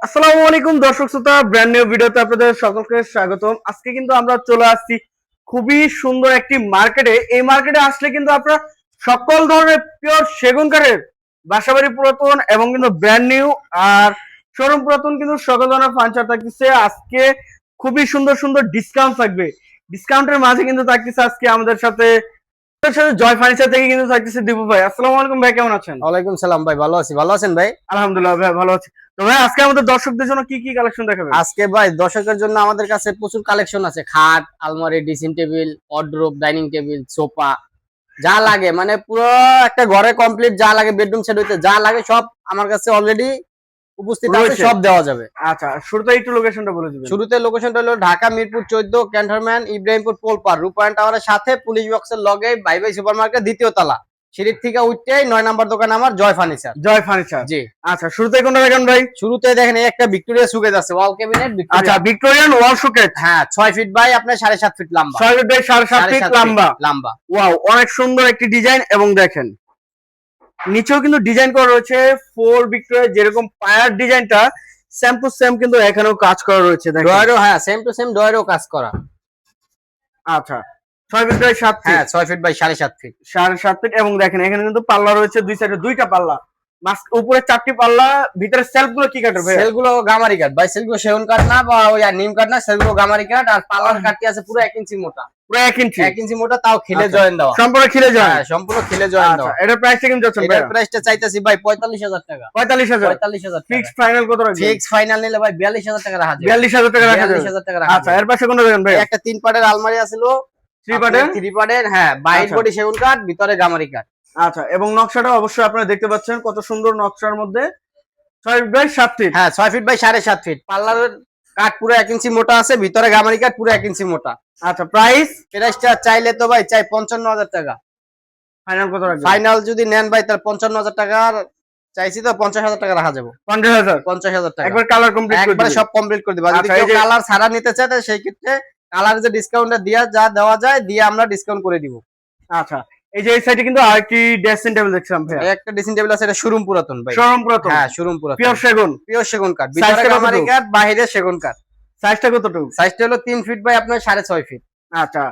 আসসালামু আলাইকুম দর্শক শ্রোতা, ব্র্যান্ড নিউ ভিডিওতে আপনাদের সকলকে স্বাগতম। আজকে কিন্তু আমরা চলে আসছি খুবই সুন্দর একটি মার্কেটে। এই মার্কেটে আসলে কিন্তু আপনারা সকল ধরনের পিওর সেগুন কাঠের বাসাবাড়ি পুরাতন এবং কিন্তু ব্র্যান্ড নিউ আর শোরুম পুরাতন কিন্তু সকল ধরনের ফার্নিচার থাকতেছে। আজকে খুবই সুন্দর সুন্দর ডিসকাউন্ট থাকবে। ডিসকাউন্টের মাঝে কিন্তু থাকতেছে আজকে আমাদের সাথে জয় ফার্নিচার থেকে কিন্তু থাকতেছে দীপু ভাই। আসসালামু আলাইকুম ভাই, কেমন আছেন? ওয়ালাইকুম সালাম ভাই, ভালো আছি। ভালো আছেন ভাই? আলহামদুলিল্লাহ ভাই, ভালো আছি। তো ভাই আজকে আমাদের দর্শকদের জন্য কি কি কালেকশন দেখাবেন? আজকে ভাই দর্শকের জন্য আমাদের কাছে প্রচুর কালেকশন আছে। খাট, আলমারি, dressing table, wardrobe, dining table, sofa, যা লাগে মানে পুরো একটা ঘরে কমপ্লিট যা লাগে, বেডরুম সেট হইতে যা লাগে সব আমার কাছে অলরেডি উপস্থিত আছে, সব দেওয়া যাবে। আচ্ছা, শুরুতে একটু লোকেশনটা বলে দিবেন। শুরুতে লোকেশনটা হলো ঢাকা মিরপুর 14, ক্যান্টনমেন্ট, ইব্রাহিমপুর, পোলপার, রূপায়ণ টাওয়ারের সাথে পুলিশ বক্সের লগে ভাই ভাই সুপার মার্কেট, দ্বিতীয় তলা, সিঁড়ির থেকে উঠতেই 9 নাম্বার দোকান আমার, জয় ফার্নিচার। জয় ফার্নিচার, জি। আচ্ছা, শুরুতে কোনটা দেখেন ভাই? শুরুতে দেখেন এই একটা ভিক্টোরিয়া সুকেজ আছে, ওয়াল ক্যাবিনেট। আচ্ছা, ভিক্টোরিয়ান ওয়াল শোকেস। হ্যাঁ, 6 ফিট বাই আপনার 7.5 ফিট লম্বা। 6 ফিট বাই 7.5 ফিট লম্বা। ওয়াও, অনেক সুন্দর একটি ডিজাইন। এবং দেখেন নিচেও কিন্তু ডিজাইন করা রয়েছে 4 ভিক্টোরিয়া, যেরকম পায়ার ডিজাইনটা সেম টু সেম কিন্তু এখানেও কাজ করা রয়েছে। দেখেন ডয়ারও, হ্যাঁ সেম টু সেম ডয়ারও কাজ করা। আচ্ছা, 6 ফিট বাই 7 ফিট। হ্যাঁ, 6 ফিট বাই 7.5 ফিট। 7.5 ফিট। এবং দেখেন এখানে কিন্তু পাল্লা রয়েছে দুই সাইডে, দুইটা পাল্লা, উপরে 4টি পাল্লা। ভিতরে সেলফ গুলো কি কাঠের ভাই? সেলগুলো গামারি কাঠ ভাই, সেলগুলো সেগুন কাঠ না বা ওই নিম কাঠ না, সেলগুলো গামারি কাঠ। আর পাল্লার কাঠটি আছে পুরো 1 ইঞ্চি মোটা, পুরো 1 ইঞ্চি, 1 ইঞ্চি মোটা, তাও খিলে জয়েন দেওয়া, সম্পূর্ণ খিলে জয়েন। হ্যাঁ সম্পূর্ণ খিলে জয়েন দেওয়া। এটার প্রাইসটা কেমন যাচ্ছে ভাই? এটার প্রাইসটা চাইতাছি ভাই 45,000 টাকা। 45,000 ফিক্স, ফাইনাল কত রাখবেন? ফিক্স ফাইনাল নিলে ভাই 42,000 টাকা রাখা যাবে। 42,000 টাকা রাখা যাবে। 42,000 টাকা রাখা আচ্ছা, এর পাশে কোনটা দেখেন ভাই? একটা 3 পাটের আলমারি আছিল, 3 পাটের, 3 পাটের, হ্যাঁ বাইট বডি সেগুন কাঠ, ভিতরে গামারি কাঠ। আচ্ছা, এবং নকশাটা অবশ্যই আপনারা দেখতে পাচ্ছেন কত সুন্দর নকশার মধ্যে। 6 ফিট বাই 7 ফিট। হ্যাঁ 6 ফিট বাই 7.5 ফিট। পাল্লার কাঠ পুরো 1 ইঞ্চি মোটা আছে, ভিতরে গামারি কাঠ পুরো 1 ইঞ্চি মোটা। আচ্ছা, প্রাইসটা চাইলে তো ভাই চাই 55,000 টাকা। ফাইনাল কত রাখবেন? ফাইনাল যদি নেন ভাই তাহলে 55,000 টাকা চাইছি, তো 50,000 টাকা রাখা যাবে। 50,000 টাকা একবার কালার কমপ্লিট করে একবারে সব কমপ্লিট করে দিবা। যদি কেউ কালার ছাড়া নিতে চায় তাহলে সেই ক্ষেত্রে কালার যে ডিসকাউন্টটা দিয়া যা দেওয়া যায় দিয়ে আমরা ডিসকাউন্ট করে দিব। আচ্ছা, এই যে এই সাইডে কিন্তু আরেকটি ড্রেসিং টেবিল দেখছিলাম ভাই। একটা ড্রেসিং টেবিল আছে, এটা শোরুম পুরাতন ভাই। শোরুম পুরাতন? হ্যাঁ শোরুম পুরাতন, পিওর সেগুন। পিওর সেগুন কাঠ, ভিতরে গামারি কাঠ, বাইরে সেগুন কাঠ। সাইজটা কতটুকু? সাইজটা হলো 3 ফিট বাই আপনার 6.5 ফিট। আচ্ছা,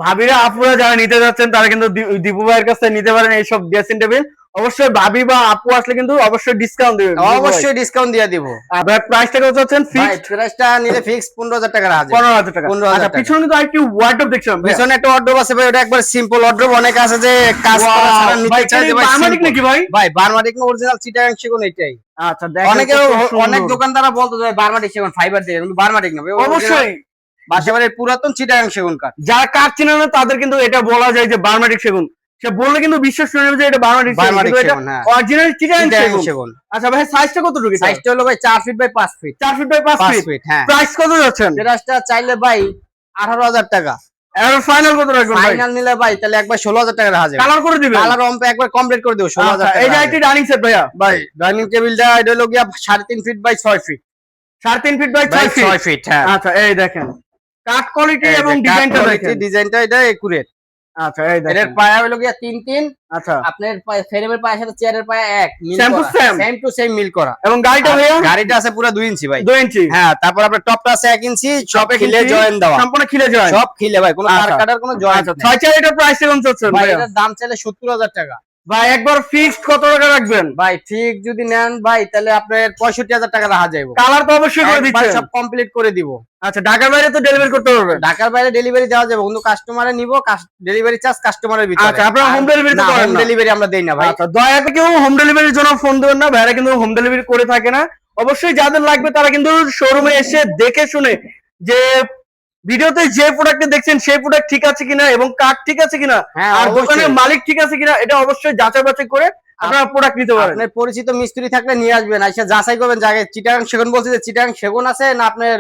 ভাবিরা আপুরা যারা নিতে যাচ্ছেন তারা কিন্তু দীপু ভাইয়ের কাছে নিতে পারেন এইসব ড্রেসিং টেবিল। অবশ্যই ভাবি বা আপু আসলে কিন্তু অবশ্যই ডিসকাউন্ট দিবেন। অবশ্যই ডিসকাউন্ট দিয়ে দিব। আর প্রাইসটা কত চাচ্ছেন? ফিক্সড প্রাইসটা নিলে ফিক্স 15,000 টাকা রাখা যাবে। 15,000 টাকা। 15,000 আচ্ছা, টাকা। পিছনে কিন্তু আরেকটি ওয়ার্ডরোব দেখছিলাম। পিছনে একটা ওয়ার্ডরোব আছে ভাই, ওটা একবার সিম্পল ওয়ার্ডরোব। অনেক আছে যে কাজ করা ছাড়া নিতে চায় যে ভাই বার্মাটিক নাকি ভাই? ভাই বার্মাটিক না, অরিজিনাল চিটাগাং সেগুন এটাই। আচ্ছা, দেখেন অনেক দোকানদাররা বলতো যে বার্মাটিক সেগুন ফাইবার দিয়ে, কিন্তু বার্মাটিক না ভাই, অবশ্যই বাসাবাড়ির পুরাতন চিটাগাং সেগুন কাঠ। যারা কাঠ চেনে না তাদের কিন্তু এটা বলা যায় যে বার্মাটিক সেগুন। সে বললে কিন্তু বিশ্বাস করে নেবে যে এটা বার্মাটিক সেগুন, এটা অরিজিনাল চিটাগাং সেগুন। আচ্ছা ভাই, সাইজটা কতটুকু? সাইজটা হলো ভাই 4 feet by 5 feet. 4 feet by 5 feet. হ্যাঁ। প্রাইস কত যাচ্ছেন? প্রাইসটা চাইলে ভাই 18,000 টাকা। এর ফাইনাল কত রাখবেন ভাই? ফাইনাল নিলে ভাই তাহলে একবার 16,000 টাকা রাখা যাবে। কালার করে দিবেন? কালার একবার কমপ্লিট করে দেব 16,000 টাকা। এই যে একটি ডাইনিং সেট ভাইয়া। ভাই ডাইনিং টেবিলটা এটা হলো গিয়া 3.5 feet by 6 feet. 3.5 feet by 6 feet. হ্যাঁ। আচ্ছা, এই দেখেন কাঠ কোয়ালিটি এবং ডিজাইনটা দেখেন। ডিজাইনটা এটা একুরেট। আচ্ছা, এই দেখেন এর পায়া হলো গিয়া 3-3। আচ্ছা, আপনার ফ্রেমের পায়ের সাথে চেয়ারের পায়া এক মিল সেম টু করা, সেম টু সেম মিল করা। এবং গাড়িটা ভাইয়া? গাড়িটা আছে পুরো 2 ইঞ্চি ভাই। 2 ইঞ্চি। হ্যাঁ, তারপর আপনার টপটা আছে 1 ইঞ্চি, সব খিলে জয়েন দেওয়া, সম্পূর্ণ খিলে জয়েন, সব খিলে ভাই, কোনো তার কাটার কোনো জয়েন আচ্ছা, 6 এটার প্রাইস কেমন চাচ্ছেন ভাই? ভাইয়া? এটার দাম চাইলে 70,000 টাকা। ভাই একবার ফিক্সড কত টাকা রাখবেন? ভাই ঠিক যদি নেন ভাই তাহলে আপনার 65,000 টাকা রাখা যাবে। কালার তো অবশ্যই করে দিচ্ছেন? সব কমপ্লিট করে দিব। আচ্ছা, ঢাকার বাইরে তো ডেলিভারি করতে পারবেন? ঢাকার বাইরে ডেলিভারি দেওয়া যাবে, কিন্তু কাস্টমারে নিব, ডেলিভারি চার্জ কাস্টমারের ভিতরে। আচ্ছা, আপনারা হোম ডেলিভারি তো করেন হোম না? ডেলিভারি আমরা দেই না ভাই। আচ্ছা, দয়া করে কেউ হোম ডেলিভারির জন্য ফোন দেবেন না, ভাইরা কিন্তু হোম ডেলিভারি করে থাকে না। অবশ্যই যাদের লাগবে তারা কিন্তু শোরুমে এসে দেখে শুনে যে ভিডিওতে যে প্রোডাক্ট দেখছেন সেই প্রোডাক্ট ঠিক আছে কিনা এবং কাঠ ঠিক আছে কিনা আর দোকানের মালিক ঠিক আছে কিনা এটা অবশ্যই যাচাই বাছাই করে আপনারা প্রোডাক্ট নিতে পারেন। আপনার পরিচিত মিস্ত্রি থাকলে নিয়ে আসবেন, এসে যাচাই করবেন জায়গায় চিটাগাং সেগুন বলছে যে চিটাগাং সেগুন আছে না আপনার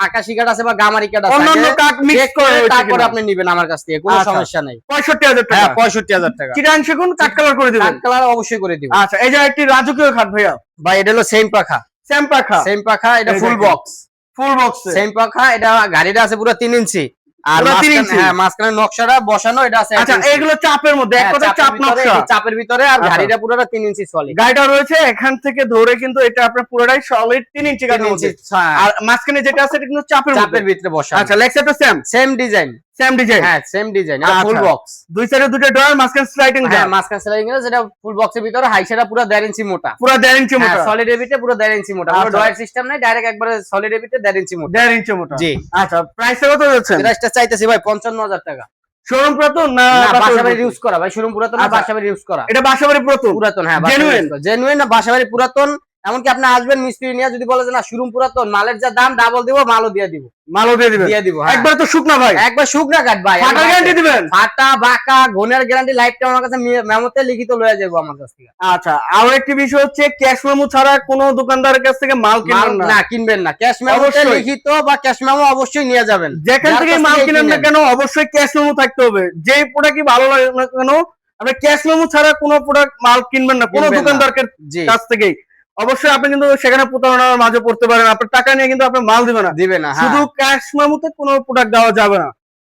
আকাশি কাঠ আছে বা গামারি কাঠ আছে, অন্যান্য কাঠ মিক্স করে তারপরে আপনি নেবেন আমার কাছ থেকে, কোনো সমস্যা নেই। 65,000 টাকা। হ্যাঁ 65,000 টাকা। চিটাগাং সেগুন কাঠ কালার করে দিবেন? কাঠ কালার অবশ্যই করে দিব। আচ্ছা, এই যে একটি রাজকীয় খাট ভাইয়া। ভাই এটা হলো সেম পাখা। সেম পাখা? সেম পাখা, এটা full box. Full box same পাখা, এটা গাড়িটা আছে পুরো 3 ইঞ্চি। আর পুরো 3 মাঝখানে ইঞ্চি। হ্যাঁ মাঝখানে নকশাটা বসানো, এটা আছে 1 আচ্ছা ইঞ্চি। এগুলো চাপের মধ্যে, এক হ্যাঁ, কথা চাপ নকশা। চাপের ভিতরে, আর আচ্ছা। গাড়িটা পুরোটা 3 ইঞ্চি সলিড। গাড়িটা রয়েছে এখান থেকে ধরে কিন্তু এটা আপনার পুরোটাই সলিড 3 ইঞ্চি 3 কাঠের ইঞ্চি মধ্যে। আর মাঝখানে যেটা আছে এটা কিন্তু চাপের মধ্যে। চাপের ভিতরে বসা। আচ্ছা লেগ সাইডটা সেম ডিজাইন। Same design. হ্যাঁ সেম ডিজাইন, এটা ফুল আচ্ছা। বক্স। দুই সাইডে দুটো ডয়ার, মাঝখানে স্লাইডিং হ্যাঁ মাঝখানে স্লাইডিং আছে, যেটা ফুল বক্সের ভিতরে, হাইসাটা পুরো 1.5 ইঞ্চি মোটা। পুরো 1.5 ইঞ্চি মোটা। সলিড এবিটে পুরো 1.5 ইঞ্চি মোটা, কোনো আচ্ছা। ডয়ার সিস্টেম নাই, ডাইরেক্ট একবারে সলিড এবিটে 1.5 ইঞ্চি মোটা। 1.5 ইঞ্চি মোটা। জি। আচ্ছা প্রাইসটা কত যাচ্ছে? প্রাইসটা চাইতেছি ভাই 55,000 টাকা। শোরুম পুরাতন না বাসাবাড়ির ইউজ করা ভাই, শোরুম পুরাতন না আচ্ছা। বাসাবাড়ির ইউজ করা? এটা বাসাবাড়ি পুরাতন। পুরাতন, হ্যাঁ জেনুইন। জেনুইন না বাসাবাড়ি পুরাতন। এমনকি আপনি আসবেন মিস্ত্রি নিয়ে, যদি বলে যে না শোরুম পুরাতন, মালের যা দাম ডাবল দিব, মালও দিয়ে দিব। মালও দিয়ে দিবেন? দিয়ে দিব, হ্যাঁ। একবার তো শুকনা ভাই। একবার শুকনা কাট ভাই। ফাটা গ্যারান্টি দিবেন? ফাটা বাঁকা ঘনের গ্যারান্টি লাইফ টাইম আমার কাছে মেমোতে লিখিত লয়ে যাবো আমার কাছ থেকে। আচ্ছা আর একটি বিষয় হচ্ছে ক্যাশ মেমো ছাড়া কোনো দোকানদারের কাছ থেকে মাল কিনবেন না। না কিনবেন না, ক্যাশ মেমোতে অবশ্যই। লিখিত বা ক্যাশ মেমো অবশ্যই নিয়ে যাবেন। যেখান থেকে মাল কিনেন না কেন অবশ্যই ক্যাশ মেমো থাকতে হবে। যে প্রোডাক্টই ভালো লাগে না কেন আপনি ক্যাশ মেমো ছাড়া কোনো প্রোডাক্ট মাল কিনবেন না কোনো কিনবেন না। দোকানদারের জি কাছ থেকেই। অবশ্যই আপনি কিন্তু সেখানে প্রতারণার মাঝে পড়তে পারেন, আপনার টাকা নিয়ে কিন্তু আপনি মাল দিবেন না। দিবে না, হ্যাঁ। শুধু ক্যাশ মেমোতে কোনো প্রোডাক্ট দেওয়া যাবে না।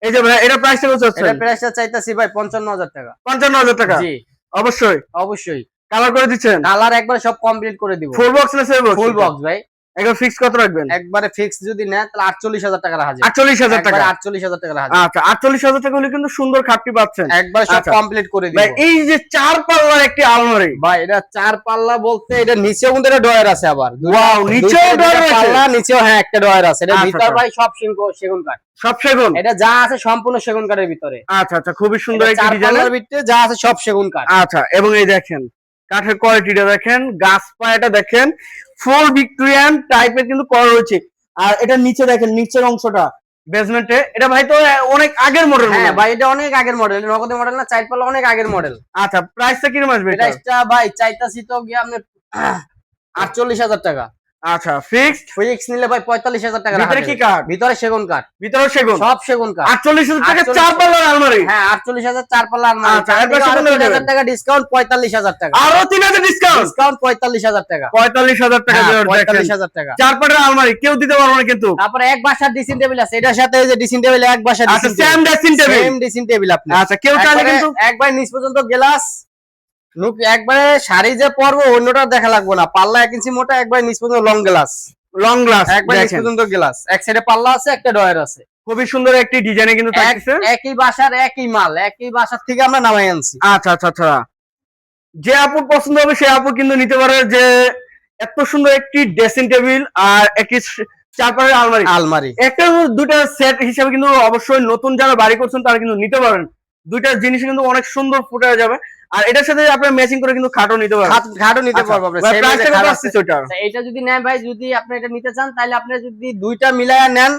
এই যে ভাই এটা প্রাইসটা কত হচ্ছে? এটা প্রাইসটা চাইতাছি ভাই 55,000 টাকা। 55,000 টাকা। জি অবশ্যই অবশ্যই। কালার করে দিচ্ছেন? কালার একবার সব কমপ্লিট করে দিব। ফুল বক্স না সেল বক্স? ফুল বক্স ভাই। একবার ফিক্স কত রাখবেন? একবারে ফিক্স যদি নেন তাহলে 48,000 টাকা রাখা যায়। 48,000 টাকা। 48,000 টাকা রাখা যায়। আচ্ছা 48,000 টাকা হলে কিন্তু সুন্দর খাটটি পাচ্ছেন। একবার সব আচ্ছা। কমপ্লিট করে দিব ভাই এই যে 4 পাল্লার একটি আলমারি, ভাই। এটা 4 পাল্লা বলতে এটা নিচেও কিন্তু একটা ডয়ার আছে আবার। ওয়াও নিচেও ডয়ার রয়েছে? পাল্লা নিচেও হ্যাঁ একটা ডয়ার আছে। এটা আচ্ছা, ভিতর আচ্ছা। ভাই সব সেগুন কাঠ। সব সেগুন? এটা যা আছে সম্পূর্ণ সেগুন কাঠের ভিতরে। আচ্ছা আচ্ছা খুবই সুন্দর একটি 4 ডিজাইন। পাল্লার ভিতরে যা আছে সব সেগুন কাঠ। আচ্ছা এবং এই দেখেন কাঠের কোয়ালিটিটা দেখেন, গাছ পায়াটা দেখেন, ফুল ভিক্টোরিয়ান টাইপের কিন্তু করা রয়েছে। আর এটা নিচে দেখেন, নিচের অংশটা বেসমেন্টে, এটা ভাই তো অনেক আগের মডেল। হ্যাঁ ভাই এটা অনেক আগের মডেল, নগদের মডেল না, 4 পাল্লা অনেক আগের মডেল। আচ্ছা প্রাইসটা কিরকম আসবে এটা? প্রাইসটা ভাই চাইতাছি তো গিয়ে আপনি 48,000 টাকা। আচ্ছা ফিক্সড? ফিক্স নিলে ভাই 45,000 টাকা। ভিতরে কি কাঠ? ভিতরে সেগুন কাঠ। ভিতরে সেগুন? সব সেগুন কাঠ। 48,000 টাকা 48,000 4 পাল্লার আলমারি? হ্যাঁ 48,000 4 পাল্লা আলমারি। আচ্ছা, এরপর সেগুন 3,000 টাকা ডিসকাউন্ট, 45,000 টাকা। আরো 3,000 ডিসকাউন্ট? ডিসকাউন্ট 45,000 টাকা। 45,000 টাকা হ্যাঁ, দিয়ে দেখেন 45,000 টাকা। 4 পাল্লার আলমারি কেউ দিতে পারবে না কিন্তু। তারপরে এক বাসার ড্রেসিং টেবিল আছে, এটার সাথে এই যে ড্রেসিং টেবিল এক বাসার আচ্ছা same dressing table? Same dressing table আপনি। আচ্ছা কেউ চাইলে কিন্তু একবার নিচ পর্যন্ত গ্লাস নুক, একবারে শাড়ি যে পরবো অন্যটা দেখা লাগবে না, পাল্লা 1 ইঞ্চি মোটা, একবার নিচ পর্যন্ত লং গ্লাস। লং গ্লাস একবার নিচ পর্যন্ত গ্লাস, এক সাইডে পাল্লা আছে, একটা ডয়ার আছে। খুবই সুন্দর একটি ডিজাইনে কিন্তু থাকছে। একই বাসার একই মাল, একই বাসার থেকে আমরা নামাই আনছি। আচ্ছা আচ্ছা আচ্ছা যে আপুর পছন্দ হবে সে আপু কিন্তু নিতে পারে যে এত সুন্দর একটি ড্রেসিং টেবিল আর একটি 4 পাল্লার আলমারি। আলমারি একটা দুইটা সেট হিসাবে কিন্তু অবশ্যই নতুন যারা বাড়ি করছেন তারা কিন্তু নিতে পারেন। দুইটা জিনিস কিন্তু অনেক সুন্দর ফুটে যাবে। আর এটার সাথে আপনারা ম্যাচিং করে কিন্তু খাটও নিতে পারেন। খাটও নিতে আচ্ছা, পারবো আমরা। ভাই, Same প্রাইসটা যে কত খাট আসছে আছে। ওইটা? আচ্ছা, এটা যদি নেন ভাই, যদি আপনি এটা নিতে চান তাহলে আপনি যদি দুইটা মিলায়া নেন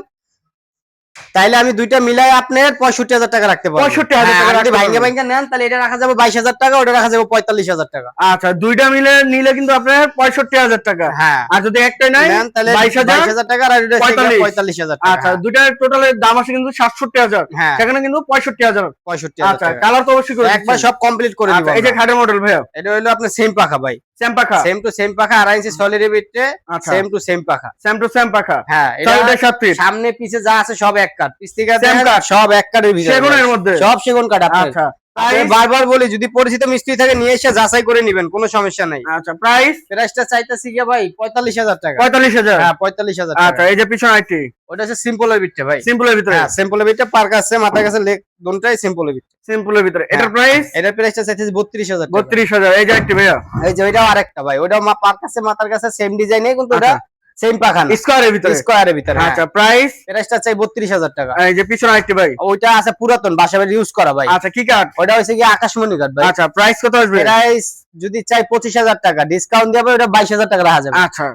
তাইলে আমি দুইটা মিলাই আপনার 65,000 টাকা রাখতে পারবো। 65,000 টাকা হ্যাঁ, আর যদি রাখতে ভাঙ্গে পারবেন। ভাঙ্গে নেন তাহলে এটা রাখা যাবে 22,000 টাকা, ওটা রাখা যাবে 45,000 টাকা। আচ্ছা দুইটা মিলে নিলে কিন্তু আপনার 65,000 টাকা। হ্যাঁ আর যদি একটাই নাই নেন তাহলে 22,000 22,000 টাকা, আর এটা 45,000 টাকা। আচ্ছা দুইটার টোটালের দাম আসে কিন্তু 67,000, হ্যাঁ সেখানে কিন্তু 65,000। 65,000 আচ্ছা টাকা। কালার তো অবশ্যই করে একবার দিচ্ছেন। সব কমপ্লিট করে দিব আচ্ছা এই যে আমরা। খাটের মডেল ভাইয়া এটা হলো আপনার সেম পাখা ভাই, সেম পাখা? সেম টু সেম পাখা, 2.5 ইঞ্চি সলিড ভিতরে, আচ্ছা সেম টু সেম পাখা। সেম টু সেম পাখা? হ্যাঁ এটা সাইডে 7 পিস সামনে পিছে যা আছে সব এক কাঠ, পিছ থেকে Same দেখেন কাঠ? সব এক কাঠের ভিতরে, সেগুনের মধ্যে? সব সেগুন কাঠ। আপনার আচ্ছা আমি বারবার বলি যদি পরিচিত মিস্ত্রি থাকে নিয়ে এসে যাচাই করে নেবেন, কোনো সমস্যা নাই। আচ্ছা প্রাইস প্রাইসটা চাইতেছি কি ভাই 45,000 টাকা। 45,000? হ্যাঁ 45,000 আচ্ছা টাকা। এই যে পিছনে আইটি ওটা হচ্ছে সিম্পলের ভিতরে ভাই। সিম্পলের ভিতরে? হ্যাঁ সিম্পলের ভিতরে, পার্ক আছে, মাথার কাছে লেগ, দুটোই সিম্পলের ভিতরে। সিম্পলের ভিতরে এটার হ্যাঁ। প্রাইস? এটার প্রাইসটা চাইতেছি 32,000 টাকা। 32,000। এই যে আইটি ভাইয়া এই যে ওইটাও আরেকটা ভাই, ওইটাও পার্ক আছে, মাথার কাছে সেম ডিজাইনে, কিন্তু ওটা আচ্ছা। সেম পাখা না, স্কয়ারের ভিতরে? স্কয়ারের ভিতরে। আচ্ছা প্রাইস? প্রাইসটা চাই 32,000 টাকা। এই যে পিছনে আইটি ভাই ওইটা আছে পুরাতন বাসাবাড়ি ইউজ করা ভাই। আচ্ছা কি কাঠ? ওটা হচ্ছে কি আকাশমণি কাঠ ভাই। আচ্ছা প্রাইস কত আসবে? প্রাইস যদি চাই 25,000 টাকা, ডিসকাউন্ট দেবে ওটা 22,000 টাকা রাখা যাবে। আচ্ছা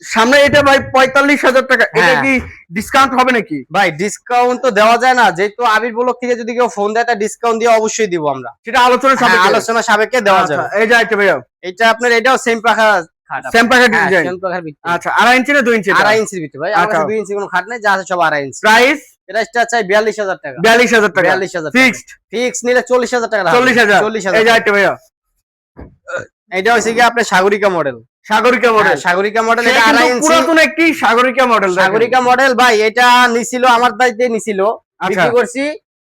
সামনে এটা ভাই 45,000 টাকা, এটা হ্যাঁ। কি ডিসকাউন্ট হবে নাকি? ভাই ডিসকাউন্ট তো দেওয়া যায় না, যেহেতু আবির ব্লক থেকে যদি কেউ ফোন দেয় তা ডিসকাউন্ট দিয়ে অবশ্যই দিব আমরা। সেটা আলোচনা হ্যাঁ, সাপেক্ষে? আলোচনা সাপেক্ষে দেওয়া আচ্ছা, যাবে। এই যে আইটি ভাইয়া এটা আপনার এটাও সেম পাখা খাট। সেম পাখা হ্যাঁ, ডিজাইন? সেম পাখার ভিতরে। আচ্ছা 2.5 ইঞ্চি না 2 ইঞ্চি? 2.5 ইঞ্চির ভিতরে ভাই, আমার আচ্ছা। কাছে 2 ইঞ্চি কোনো খাট নাই, যা আছে সব 2.5 ইঞ্চি। প্রাইস? প্রাইসটা চাই 42,000 টাকা। 42,000 টাকা 42,000 টাকা। ফিক্সড? ফিক্স নিলে 40,000 টাকা রাখা যাবে। 40,000? 40,000 এই যে আইটি ভাইয়া এটা হচ্ছে কি আপনার Sagarika model. Sagarika model? Sagarika model, এটা এটা 2.5 ইঞ্চি পুরাতন একটি সাগরিকা মডেল। সাগরিকা মডেল ভাই, এটা নিছিল আমার দায়িত্বে নিছিল, আচ্ছা বিক্রি করছি,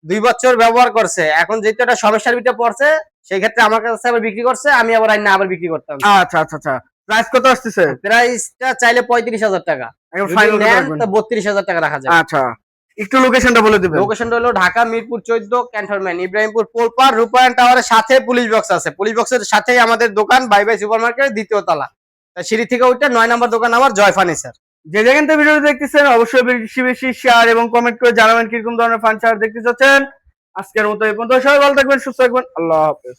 2 বছর ব্যবহার করছে, এখন যেহেতু একটা সমস্যার ভিতরে পড়ছে সেই ক্ষেত্রে আমার কাছে আবার বিক্রি করছে, আমি আবার আইনা আবার বিক্রি করতাম। আচ্ছা আচ্ছা আচ্ছা, প্রাইস কত আসতেছে? প্রাইসটা চাইলে 35,000 টাকা, একদম যদি ফাইনাল কত নেন রাখবেন? তো 32,000 টাকা রাখা যাবে। আচ্ছা, একটু লোকেশনটা বলে দিবেন। লোকেশনটা হলো ঢাকা মিরপুর 14 ক্যান্টনমেন্ট, ইব্রাহিমপুর পোলপার রূপায়ণ টাওয়ারের সাথে পুলিশ বক্স আছে, পুলিশ বক্সের সাথেই আমাদের দোকান বাই বাই সুপারমার্কেট, দ্বিতীয় তলা, সিঁড়ি থেকে উঠে 9 নম্বর দোকান আমার, জয় ফার্নিচার। যে যেখান থেকে ভিডিও দেখতেছেন অবশ্যই বেশি বেশি শেয়ার এবং কমেন্ট করে জানাবেন কিরকম ধরনের ফার্নিচার দেখতে চাচ্ছেন। আজকের মতো এই পর্যন্ত, সবাই ভালো থাকবেন, সুস্থ থাকবেন, আল্লাহ হাফেজ।